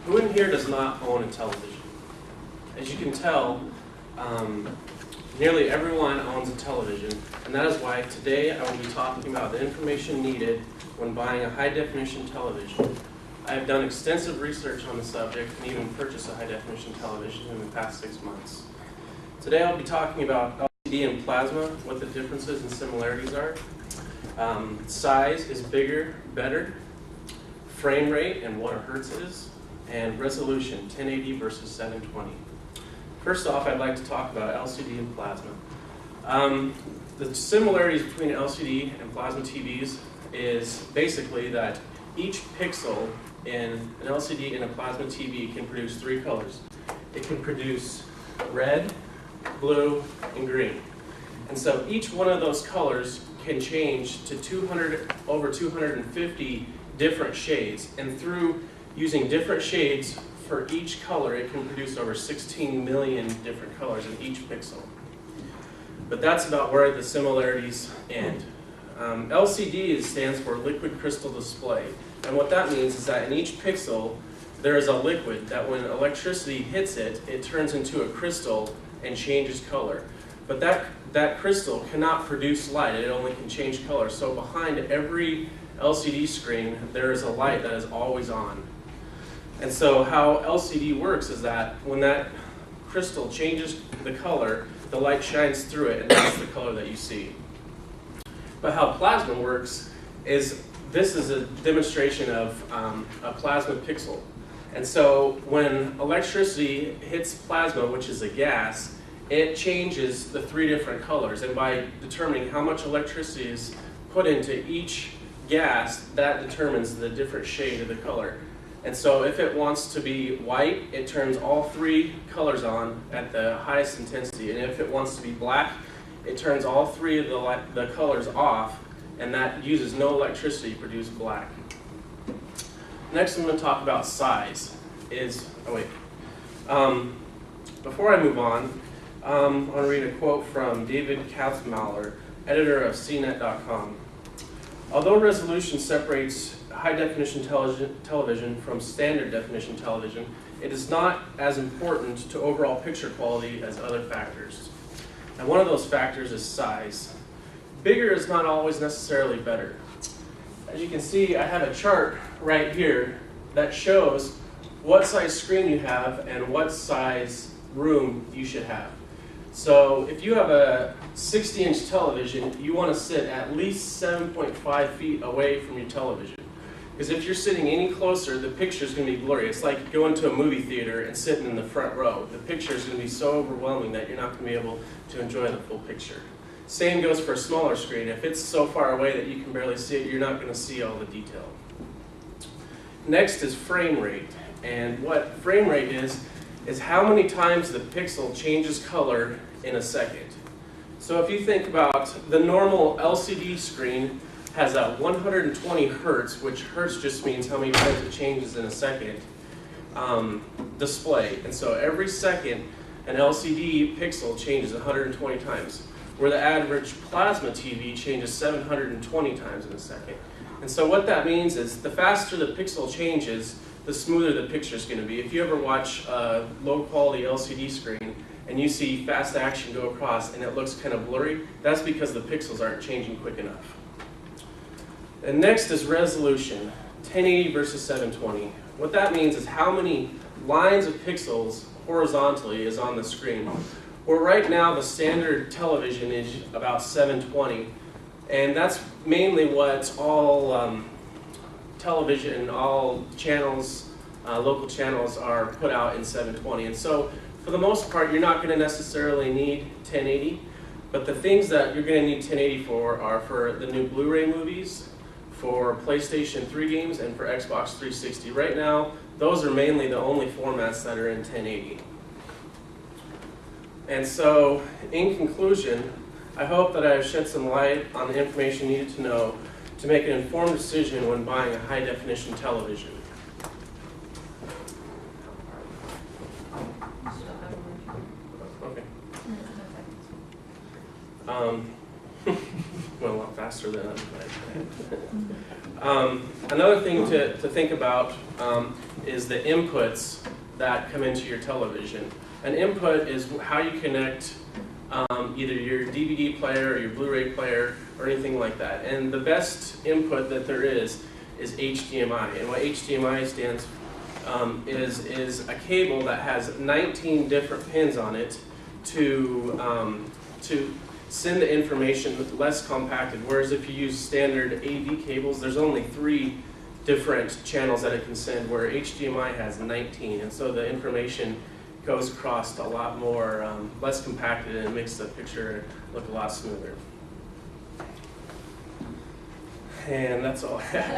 Who in here does not own a television? As you can tell, nearly everyone owns a television, and that is why today I will be talking about the information needed when buying a high-definition television. I have done extensive research on the subject and even purchased a high-definition television in the past 6 months. Today I'll be talking about LCD and plasma, what the differences and similarities are. Size is bigger, better. Frame rate and what a hertz is. And resolution, 1080 versus 720. First off, I'd like to talk about LCD and plasma. The similarities between LCD and plasma TVs is basically that each pixel in an LCD and a plasma TV can produce 3 colors. It can produce red, blue, and green. And so each one of those colors can change to over 250 different shades. And through using different shades for each color, it can produce over 16 million different colors in each pixel. But that's about where the similarities end. LCD stands for liquid crystal display. And what that means is that in each pixel, there is a liquid that when electricity hits it, it turns into a crystal and changes color. But that crystal cannot produce light, it only can change color. So behind every LCD screen, there is a light that is always on. And so how LCD works is that when that crystal changes the color, the light shines through it, and that's the color that you see. But how plasma works is this is a demonstration of a plasma pixel. And so when electricity hits plasma, which is a gas, it changes the 3 different colors. And by determining how much electricity is put into each gas, that determines the different shade of the color. And so if it wants to be white, it turns all 3 colors on at the highest intensity. And if it wants to be black, it turns all 3 of the colors off, and that uses no electricity to produce black. Next, I'm going to talk about size. Before I move on, I want to read a quote from David Katzmauer, editor of CNET.com. Although resolution separates high-definition television from standard definition television, it is not as important to overall picture quality as other factors. And one of those factors is size. Bigger is not always necessarily better. As you can see, I have a chart right here that shows what size screen you have and what size room you should have. So if you have a 60-inch television, you want to sit at least 7.5 feet away from your television. Because if you're sitting any closer, the picture is going to be blurry. It's like going to a movie theater and sitting in the front row. The picture is going to be so overwhelming that you're not going to be able to enjoy the full picture. Same goes for a smaller screen. If it's so far away that you can barely see it, you're not going to see all the detail. Next is frame rate. And what frame rate is how many times the pixel changes color in a second. So if you think about the normal LCD screen has a 120 hertz, which hertz just means how many times it changes in a second, display. And so every second, an LCD pixel changes 120 times, where the average plasma TV changes 720 times in a second. And so what that means is the faster the pixel changes, the smoother the picture is going to be. If you ever watch a low-quality LCD screen and you see fast action go across and it looks kind of blurry, that's because the pixels aren't changing quick enough. And next is resolution, 1080 versus 720. What that means is how many lines of pixels horizontally is on the screen. Well, right now the standard television is about 720, and that's mainly what all television, all channels, local channels are put out in 720. And so for the most part, you're not going to necessarily need 1080, but the things that you're going to need 1080 for are for the new Blu-ray movies, for PlayStation 3 games, and for Xbox 360. Right now, those are mainly the only formats that are in 1080. And so, in conclusion, I hope that I have shed some light on the information needed to know to make an informed decision when buying a high-definition television. Okay. went a lot faster than I another thing to think about is the inputs that come into your television. An input is how you connect either your DVD player or your Blu-ray player or anything like that. And the best input that there is HDMI. And what HDMI stands is a cable that has 19 different pins on it to send the information less compacted. Whereas if you use standard AV cables, there's only 3 different channels that it can send, where HDMI has 19. And so the information goes across a lot more, less compacted, and it makes the picture look a lot smoother. And that's all I have.